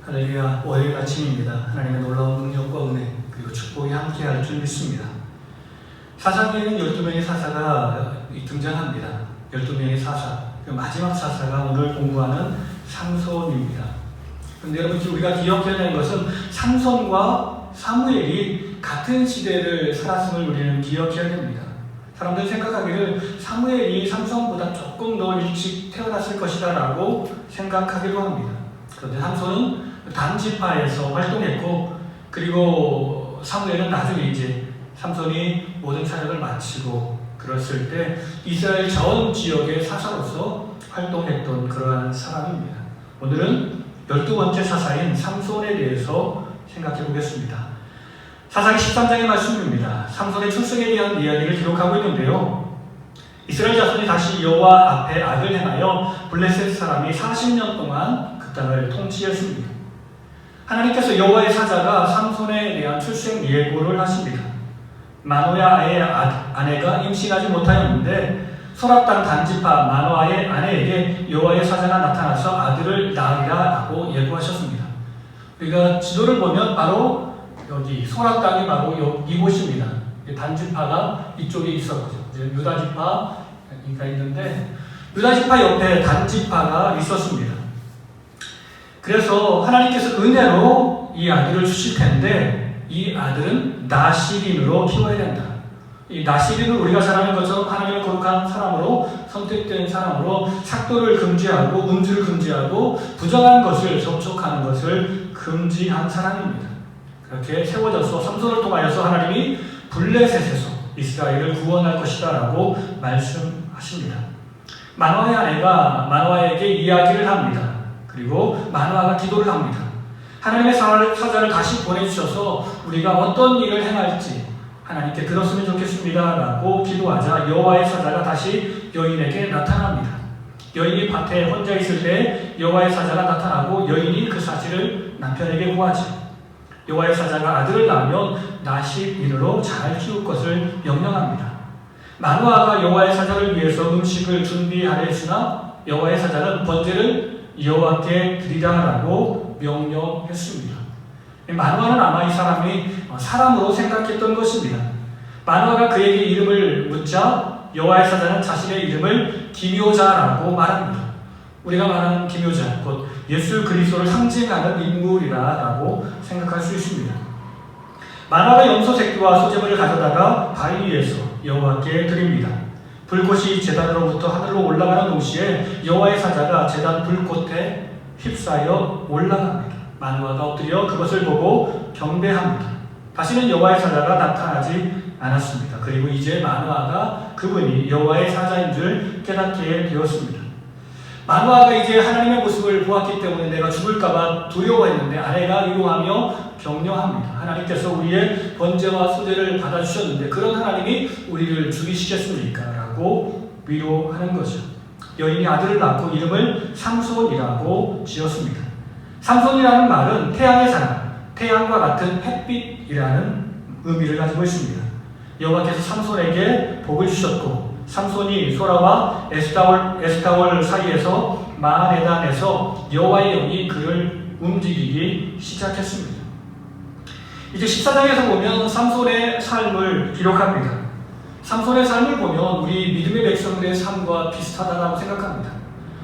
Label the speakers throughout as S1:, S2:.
S1: 할렐루야, 월요일 아침입니다. 하나님의 놀라운 능력과 은혜 그리고 축복이 함께할 줄 믿습니다. 사사기에는 12명의 사사가 등장합니다. 12명의 사사, 그 마지막 사사가 오늘 공부하는 삼손입니다. 그런데 여러분, 우리가 기억해야 되는 것은 삼손과 사무엘이 같은 시대를 살았음을 우리는 기억해야 됩니다. 사람들이 생각하기를 사무엘이 삼손보다 조금 더 일찍 태어났을 것이다 라고 생각하기도 합니다. 그런데 삼손은 단지파에서 활동했고, 그리고 사무엘은 나중에 이제 삼손이 모든 사역을 마치고 그랬을 때 이스라엘 전 지역의 사사로서 활동했던 그러한 사람입니다. 오늘은 12번째 사사인 삼손에 대해서 생각해 보겠습니다. 사사기 13장의 말씀입니다. 삼손의 출생에 대한 이야기를 기록하고 있는데요. 이스라엘 자손이 다시 여호와 앞에 악을 행하여 블레셋 사람이 40년 동안 그 땅을 통치했습니다. 하나님께서 여호와의 사자가 삼손에 대한 출생 예고를 하십니다. 마노야의 아내가 임신하지 못하였는데 소랍 땅 단지파 마노아의 아내에게 여호와의 사자가 나타나서 아들을 낳으리라 라고 예고하셨습니다. 우리가 지도를 보면 바로 여기 소랍 땅이 바로 이곳입니다. 단지파가 이쪽에 있었죠. 유다지파가 있는데 유다지파 옆에 단지파가 있었습니다. 그래서 하나님께서 은혜로 이 아들을 주실 텐데 이 아들은 나시린으로 키워야 된다. 이 나시린은 우리가 잘 아는 것처럼 하나님을 거룩한 사람으로 선택된 사람으로 삭도를 금지하고 음주를 금지하고 부정한 것을 접촉하는 것을 금지한 사람입니다. 그렇게 세워져서 삼손을 통하여서 하나님이 블레셋에서 이스라엘을 구원할 것이다 라고 말씀하십니다. 마노아의 아내가 마노아에게 이야기를 합니다. 그리고 마노아가 기도를 합니다. 하나님의 사자를 다시 보내주셔서 우리가 어떤 일을 행할지 하나님께 들었으면 좋겠습니다 라고 기도하자 여호와의 사자가 다시 여인에게 나타납니다. 여인이 밭에 혼자 있을 때 여호와의 사자가 나타나고 여인이 그 사실을 남편에게 고하죠. 여호와의 사자가 아들을 낳으면 나시린으로 잘 키울 것을 명령합니다. 마노아가 여호와의 사자를 위해서 음식을 준비하려 했으나 여호와의 사자는 번제를 여호와께 드리라라고 명령했습니다. 마노아는 아마 이 사람이 사람으로 생각했던 것입니다. 마노아가 그에게 이름을 묻자 여호와의 사자는 자신의 이름을 기묘자라고 말합니다. 우리가 말하는 기묘자, 곧 예수 그리스도를 상징하는 인물이라고 생각할 수 있습니다. 마노아가 염소 새끼와 소재물을 가져다가 바위 위에서 여호와께 드립니다. 불꽃이 제단으로부터 하늘로 올라가는 동시에 여호와의 사자가 제단 불꽃에 휩싸여 올라갑니다. 마노아가 엎드려 그것을 보고 경배합니다. 다시는 여호와의 사자가 나타나지 않았습니다. 그리고 이제 마노아가 그분이 여호와의 사자인 줄 깨닫게 되었습니다. 마노아가 이제 하나님의 모습을 보았기 때문에 내가 죽을까봐 두려워했는데 아내가 위로하며 격려합니다. 하나님께서 우리의 번제와 소제를 받아주셨는데 그런 하나님이 우리를 죽이시겠습니까? 라고 위로하는 거죠. 여인이 아들을 낳고 이름을 삼손이라고 지었습니다. 삼손이라는 말은 태양의 사람, 태양과 같은 햇빛이라는 의미를 가지고 있습니다. 여호와께서 삼손에게 복을 주셨고 삼손이 소라와 에스타올 사이에서 마하네단에서 여호와의 영이 그를 움직이기 시작했습니다. 이제 14장에서 보면 삼손의 삶을 기록합니다. 삼손의 삶을 보면 우리 믿음의 백성들의 삶과 비슷하다고 생각합니다.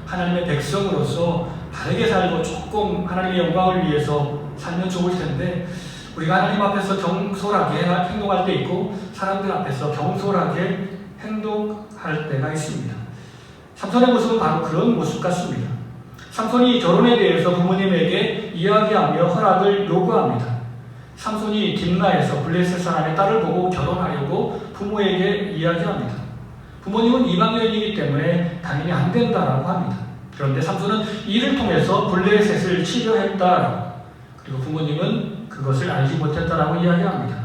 S1: 하나님의 백성으로서 다르게 살고 조금 하나님의 영광을 위해서 살면 좋을 텐데 우리가 하나님 앞에서 경솔하게 행동할 때 있고 사람들 앞에서 경솔하게 행동할 때가 있습니다. 삼손의 모습은 바로 그런 모습 같습니다. 삼손이 결혼에 대해서 부모님에게 이야기하며 허락을 요구합니다. 삼손이 딥나에서 블레셋 사람의 딸을 보고 결혼하려고 부모에게 이야기합니다. 부모님은 이방인이기 때문에 당연히 안 된다라고 합니다. 그런데 삼손은 이를 통해서 블레셋을 치료했다. 그리고 부모님은 그것을 알지 못했다라고 이야기합니다.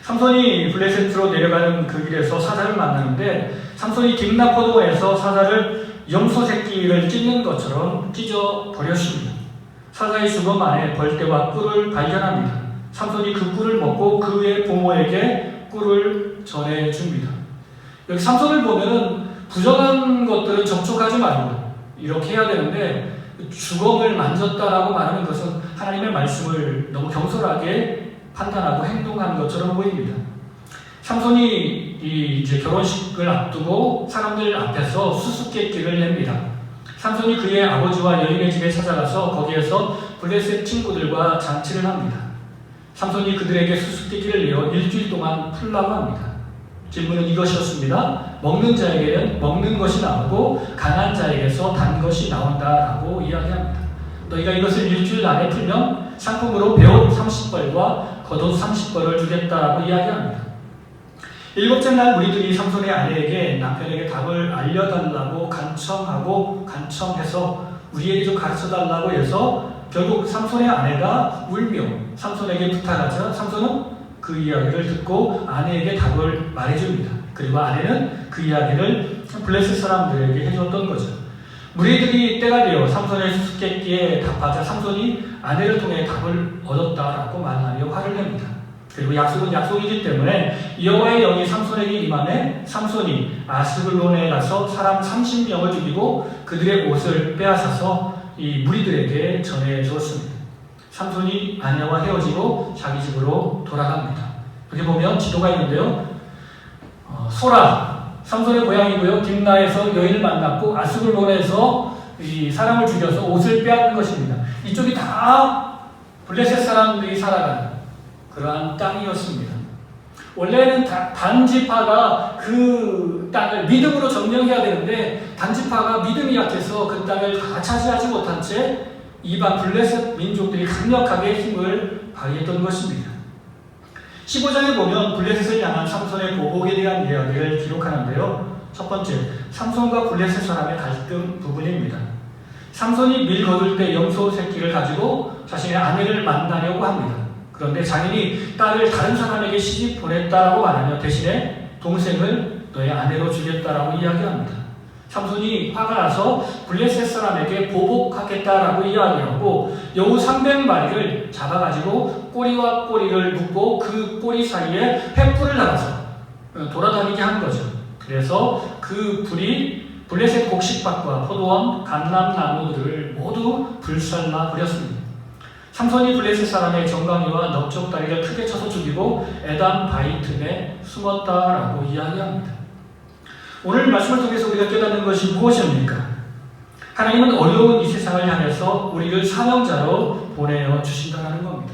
S1: 삼손이 블레셋으로 내려가는 그 길에서 사자를 만나는데 삼손이 딥나 포도에서 사자를 염소 새끼를 찢는 것처럼 찢어 버렸습니다. 사자의 죽음 안에 벌떼와 꿀을 발견합니다. 삼손이 그 꿀을 먹고 그의 부모에게 꿀을 전해줍니다. 여기 삼손을 보면은 부정한 것들은 접촉하지 말고 이렇게 해야 되는데 주걱을 만졌다라고 말하는 것은 하나님의 말씀을 너무 경솔하게 판단하고 행동하는 것처럼 보입니다. 삼손이 이제 결혼식을 앞두고 사람들 앞에서 수수께끼를 냅니다. 삼손이 그의 아버지와 여인의 집에 찾아가서 거기에서 블레셋 친구들과 잔치를 합니다. 삼손이 그들에게 수수께끼를 내어 일주일 동안 풀라고 합니다. 질문은 이것이었습니다. 먹는 자에게는 먹는 것이 나오고 강한 자에게서 단 것이 나온다라고 이야기합니다. 너희가 이것을 일주일 안에 풀면 상품으로 배옷 30벌과 겉옷 30벌을 주겠다라고 이야기합니다. 일곱째 날 무리들이 삼손의 아내에게 남편에게 답을 알려달라고 간청해서 우리에게 좀 가르쳐달라고 해서 결국 삼손의 아내가 울며 삼손에게 부탁하자 삼손은 그 이야기를 듣고 아내에게 답을 말해줍니다. 그리고 아내는 그 이야기를 블레셋 사람들에게 해줬던 거죠. 무리들이 때가 되어 삼손의 수수께끼에 답하자 삼손이 아내를 통해 답을 얻었다라고 말하며 화를 냅니다. 그리고 약속은 약속이기 때문에 여호와의 영이 삼손에게 임하매 삼손이 아스글론에 가서 사람 30명을 죽이고 그들의 옷을 빼앗아서 이 무리들에게 전해주었습니다. 삼손이 아내와 헤어지고 자기 집으로 돌아갑니다. 여기 보면 지도가 있는데요. 소라, 삼손의 고향이고요. 딥나에서 여인을 만났고 아스글론에서 이 사람을 죽여서 옷을 빼앗는 것입니다. 이쪽이 다 블레셋 사람들이 살아가는 그러한 땅이었습니다. 원래는 단지파가 그 땅을 믿음으로 점령해야 되는데 단지파가 믿음이 약해서 그 땅을 다 차지하지 못한 채 이방 블레셋 민족들이 강력하게 힘을 발휘했던 것입니다. 15장에 보면 블레셋을 향한 삼손의 보복에 대한 이야기를 기록하는데요. 첫 번째, 삼손과 블레셋 사람의 갈등 부분입니다. 삼손이 밀 거둘 때 염소 새끼를 가지고 자신의 아내를 만나려고 합니다. 그런데 자신이 딸을 다른 사람에게 시집 보냈다라고 말하며 대신에 동생을 너의 아내로 주겠다라고 이야기합니다. 삼손이 화가 나서 블레셋 사람에게 보복하겠다라고 이야기하고 여우 300마리를 잡아가지고 꼬리와 꼬리를 묶고 그 꼬리 사이에 횃불을 달아서 돌아다니게 한 거죠. 그래서 그 불이 블레셋 곡식밭과 포도원, 감람나무들을 모두 불살라 버렸습니다. 삼손이 블레셋 사람의 정강이와 넓적다리를 크게 쳐서 죽이고 에담 바위 틈에 숨었다라고 이야기합니다. 오늘 말씀을 통해서 우리가 깨닫는 것이 무엇입니까? 하나님은 어려운 이 세상을 향해서 우리를 사명자로 보내어 주신다는 겁니다.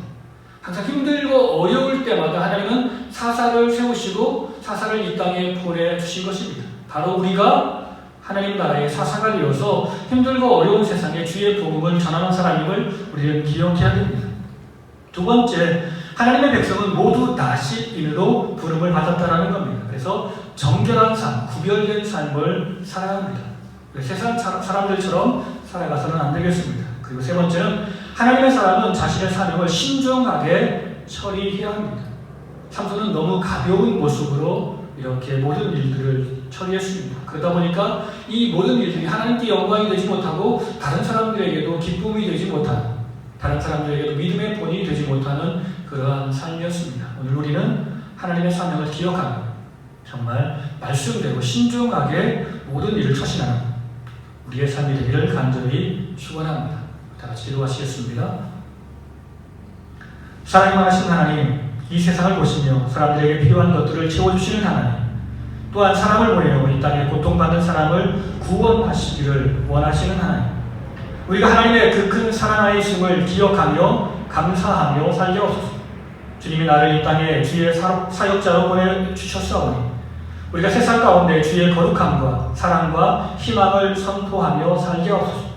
S1: 항상 힘들고 어려울 때마다 하나님은 사사를 세우시고 사사를 이 땅에 보내주신 것입니다. 바로 우리가 하나님 나라의 사사가 되어서 힘들고 어려운 세상에 주의 복음을 전하는 사람임을 우리는 기억해야 됩니다. 두 번째, 하나님의 백성은 모두 나시인으로 부름을 받았다는 겁니다. 그래서 정결한 삶, 구별된 삶을 살아야 합니다. 세상 사람들처럼 살아가서는 안 되겠습니다. 그리고 세 번째는 하나님의 사람은 자신의 사명을 신중하게 처리해야 합니다. 삼손은 너무 가벼운 모습으로 이렇게 모든 일들을 처리했습니다. 그러다 보니까 이 모든 일들이 하나님께 영광이 되지 못하고 다른 사람들에게도 기쁨이 되지 못하는, 다른 사람들에게도 믿음의 본이 되지 못하는 그러한 삶이었습니다. 오늘 우리는 하나님의 사명을 기억하며 정말 말씀대로 신중하게 모든 일을 처신하는 우리의 삶이 되기를 간절히 축원합니다. 다 같이 기도하시겠습니다. 사랑이 많으신 하나님, 이 세상을 보시며 사람들에게 필요한 것들을 채워주시는 하나님, 또한 사람을 보내어 이 땅에 고통받는 사람을 구원하시기를 원하시는 하나님, 우리가 하나님의 그 큰 사랑하심을 기억하며 감사하며 살게 하옵소서. 주님이 나를 이 땅에 주의 사역자로 보내주셨사오니 우리가 세상 가운데 주의 거룩함과 사랑과 희망을 선포하며 살게 하옵소서.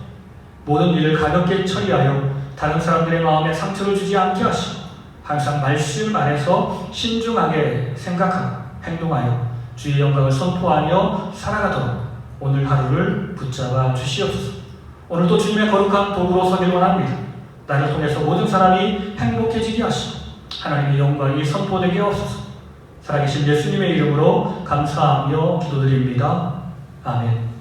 S1: 모든 일을 가볍게 처리하여 다른 사람들의 마음에 상처를 주지 않게 하시고 항상 말씀 안에서 신중하게 생각하고 행동하여 주의 영광을 선포하며 살아가도록 오늘 하루를 붙잡아 주시옵소서. 오늘도 주님의 거룩한 도구로 서길 원합니다. 나를 통해서 모든 사람이 행복해지게 하시고 하나님의 영광이 선포되게 하옵소서. 살아계신 예수님의 이름으로 감사하며 기도드립니다. 아멘.